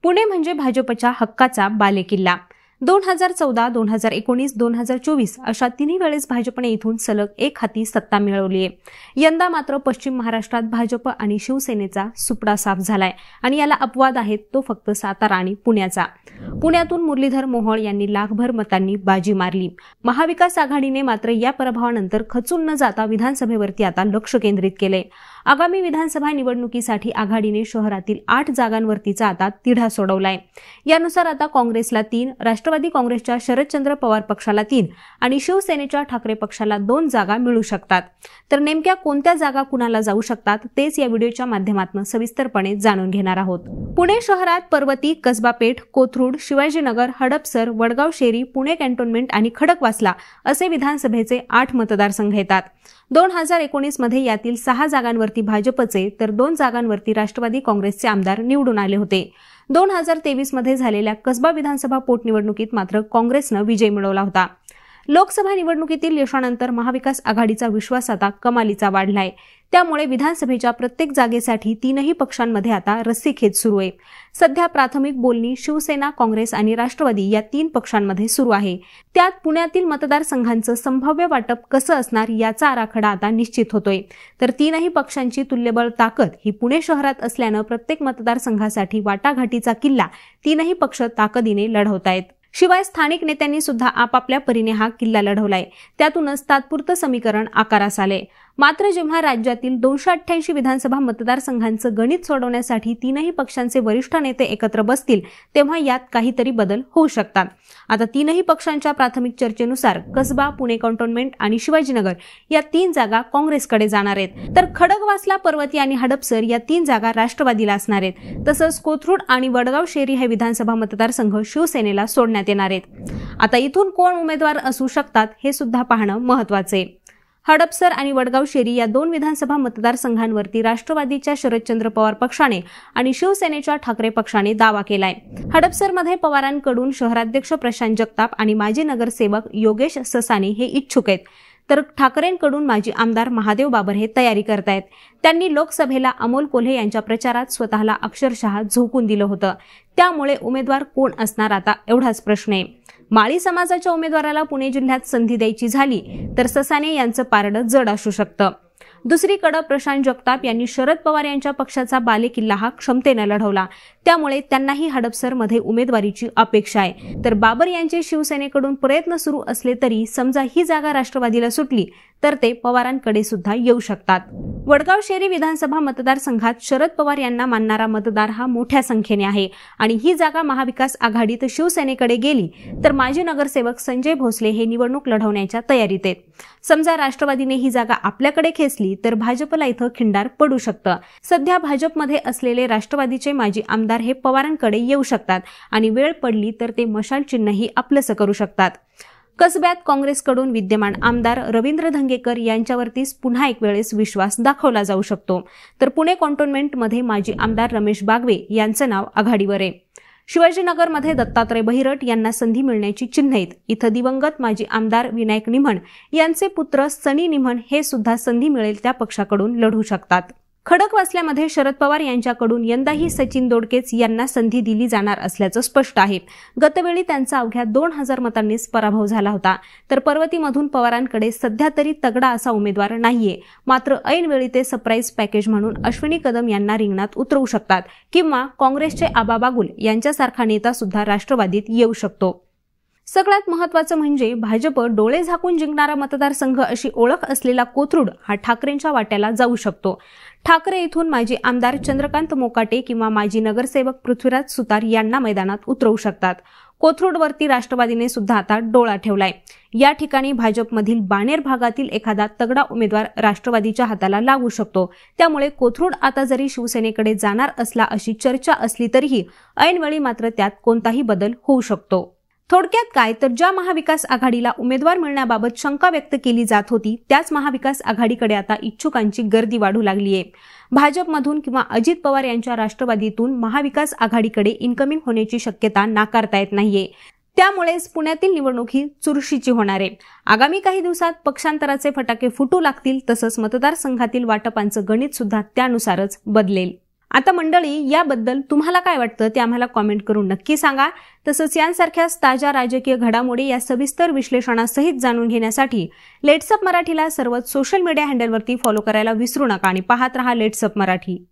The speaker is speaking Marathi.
पुणे म्हणजे भाजपच्या हक्काचा बालेकिल्ला। 2014, 2019, 2024 अशा तिन्ही वेळेस भाजपने इथून सलग एक हाती सत्ता मिळवली आहे। यंदा मात्र पश्चिम महाराष्ट्रात भाजप आणि शिवसेनेचा सुपडा साफ झालाय आणि याला अपवाद आहेत तो फक्त सातारा आणि पुण्याचा। पुण्यातून मुरलीधर मोहोळ यांनी लाखभर मतांनी बाजी मारली। महाविकास आघाडीने मात्र या पराभवानंतर खचून न जाता विधानसभेवरती आता लक्ष केंद्रित केले। आगामी विधानसभा निवडणुकीसाठी आघाडीने शहरातील 8 जागांवरतीचा आता तिढा सोडवलाय। यानुसार आता काँग्रेसला 3, राष्ट्रवादी काँग्रेसच्या शरदचंद्र पवार पक्षाला 3 आणि शिवसेनेच्या ठाकरे पक्षाला 2 जागा मिळू शकतात। तर नेमक्या कोणत्या जागा कुणाला जाऊ शकतात तेच या व्हिडिओच्या माध्यमातून सविस्तरपणे जाणून घेणार आहोत। पुणे शहरात पर्वती, कसबा पेठ, कोथरूड, शिवाजीनगर, हडपसर, वडगाव शेरी, पुणे कॅन्टोन्मेंट आणि खडकवासला असे विधानसभेचे 8 मतदारसंघ येतात। 2019 मध्ये यातील 6 जागांवरती भाजपचे तर 2 जागांवरती राष्ट्रवादी काँग्रेसचे आमदार निवडून आले होते। 2023 मध्ये झालेल्या कसबा विधानसभा पोटनिवडणुकीत मात्र काँग्रेसनं विजय मिळवला होता। लोकसभा निवडणुकीतील यशानंतर महाविकास आघाडीचा विश्वास आता कमालीचा वाढलाय। त्यामुळे विधानसभेच्या प्रत्येक जागेसाठी तीनही पक्षांमध्ये आता रस्सीखेच सुरू आहे। सध्या प्राथमिक बोलणी शिवसेना, काँग्रेस आणि राष्ट्रवादी या 3 पक्षांमध्ये सुरू आहे। त्यात पुण्यातील मतदारसंघांचं संभाव्य वाटप कसं असणार याचा आराखडा आता निश्चित होतोय। तर तीनही पक्षांची तुल्यबळ ताकद ही पुणे शहरात असल्यानं प्रत्येक मतदारसंघासाठी वाटाघाटीचा किल्ला तीनही पक्ष ताकदीने लढवतायत। शिवाय स्थानिक नेत्यांनी सुद्धा आपापल्या परीने हा किल्ला लढवलाय। त्यातूनच तात्पुरतं समीकरण आकारास आले। मात्र जेव्हा राज्यातील 288 विधानसभा मतदारसंघांचं गणित सोडवण्यासाठी तीनही पक्षांचे वरिष्ठ नेते एकत्र बसतील तेव्हा यात काहीतरी बदल होऊ शकतात। आता तीनही पक्षांच्या प्राथमिक चर्चेनुसार कसबा, पुणे कॅन्टोन्मेंट आणि शिवाजीनगर या 3 जागा काँग्रेसकडे जाणार आहेत। तर खडकवासला, पर्वती आणि हडपसर या 3 जागा राष्ट्रवादीला असणार आहेत। तसंच कोथरूड आणि वडगाव शेरी हे विधानसभा मतदारसंघ शिवसेनेला सोडण्यात येणार आहेत। आता इथून कोण उमेदवार असू शकतात हे सुद्धा पाहणं महत्त्वाचं आहे। हडपसर आणि वडगाव शेरी या 2 विधानसभा मतदारसंघांवरती राष्ट्रवादीच्या शरदचंद्र पवार पक्षाने आणि शिवसेनेच्या ठाकरे पक्षाने दावा केलाय। हडपसरमध्ये पवारांकडून शहराध्यक्ष प्रशांत जगताप आणि माजी नगरसेवक योगेश ससाने हे इच्छुक आहेत। तर ठाकरेंकडून माजी आमदार महादेव बाबर हे तयारी करतायत। त्यांनी लोकसभेला अमोल कोल्हे यांच्या प्रचारात स्वतःला अक्षरशः झोकून दिलं होतं। त्यामुळे उमेदवार कोण असणार आता एवढाच प्रश्न आहे। माळी समाजाच्या उमेदवाराला पुणे जिल्ह्यात संधी द्यायची झाली तर ससाने यांचं पारडं जड असू शकतं। दुसरीकडे प्रशांत जगताप यांनी शरद पवार यांच्या पक्षाचा बालेकिल्ला हा क्षमतेने लढवला। त्यामुळे त्यांनाही हडपसरमध्ये उमेदवारीची अपेक्षा आहे। तर बाबर यांचे शिवसेनेकडून प्रयत्न सुरू असले तरी समजा ही जागा राष्ट्रवादीला सुटली तर ते पवारांकडे सुद्धा येऊ शकतात। वडगाव शेरी विधानसभा मतदारसंघात शरद पवार यांना मानणारा मतदार हा मोठ्या संख्येने आहे आणि ही जागा महाविकास आघाडीत शिवसेनेकडे गेली तर माजी नगरसेवक संजय भोसले हे निवडणूक लढवण्याच्या तयारीत आहेत। समजा राष्ट्रवादीने ही जागा आपल्याकडे खेचली तर भाजपला इथं खिंडार पडू शकतं। सध्या भाजपमध्ये असलेले राष्ट्रवादीचे माजी आमदार हे पवारांकडे येऊ शकतात आणि वेळ पडली तर ते मशाल चिन्हही आपलंसं करू शकतात। कसब्यात काँग्रेसकडून विद्यमान आमदार रवींद्र धंगेकर यांच्यावरतीच पुन्हा एक वेळेस विश्वास दाखवला जाऊ शकतो। तर पुणे कॅन्टोन्मेंटमध्ये माजी आमदार रमेश बागवे यांचं नाव आघाडीवर आहे। शिवाजीनगरमध्ये दत्तात्रय बहिरट यांना संधी मिळण्याची चिन्ह आहेत। इथं दिवंगत माजी आमदार विनायक निमण यांचे पुत्र सनी निमण हे सुद्धा संधी मिळेल त्या पक्षाकडून लढू शकतात। खडकवासल्यामध्ये शरद पवार यांच्याकडून यंदाही सचिन दोडकेच यांना संधी दिली जाणार असल्याचं स्पष्ट आहे। गतवेळी त्यांचा अवघ्या 2000 मतांनीच पराभव झाला होता। तर पर्वतीमधून पवारांकडे सध्या तरी तगडा असा उमेदवार नाहीये। मात्र ऐनवेळी ते सरप्राईज पॅकेज म्हणून अश्विनी कदम यांना रिंगणात उतरवू शकतात किंवा काँग्रेसचे आबा बागुल यांच्यासारखा नेता सुद्धा राष्ट्रवादीत येऊ शकतो। सगळ्यात महत्त्वाचं म्हणजे भाजप डोळे झाकून जिंकणारा मतदारसंघ अशी ओळख असलेला कोथरूड हा ठाकरेंच्या वाट्याला जाऊ शकतो। ठाकरे इथून माजी आमदार चंद्रकांत मोकाटे किंवा माजी नगरसेवक पृथ्वीराज सुतार यांना मैदानात उतरवू शकतात। कोथरूडवरती राष्ट्रवादीने सुद्धा आता डोळा ठेवलाय। या ठिकाणी भाजपमधील बाणेर भागातील एखादा तगडा उमेदवार राष्ट्रवादीच्या हाताला लागू शकतो। त्यामुळे कोथरूड आता जरी शिवसेनेकडे जाणार असला अशी चर्चा असली तरीही ऐनवेळी मात्र त्यात कोणताही बदल होऊ शकतो। थोडक्यात काय तर ज्या महाविकास आघाडीला उमेदवार मिळण्याबाबत शंका व्यक्त केली जात होती त्याच महाविकास आघाडीकडे आता इच्छुकांची गर्दी वाढू लागली आहे। भाजपमधून किंवा अजित पवार यांच्या राष्ट्रवादीतून महाविकास आघाडीकडे इन्कमिंग होण्याची शक्यता नाकारता येत नाहीये। त्यामुळेच पुण्यातील निवडणूक ही चुरशीची होणार आहे। आगामी काही दिवसात पक्षांतराचे फटाके फुटू लागतील तसंच मतदारसंघातील वाटपांचं गणित सुद्धा त्यानुसारच बदलेल। आता मंडळी, याबद्दल तुम्हाला काय वाटतं ते आम्हाला कॉमेंट करून नक्की सांगा. तसंच यांसारख्याच ताज्या राजकीय घडामोडी या सविस्तर विश्लेषणासहित जाणून घेण्यासाठी लेट्सअप मराठीला सर्वच सोशल मीडिया हँडलवरती फॉलो करायला विसरू नका आणि पाहत रहा लेट्सअप मराठी.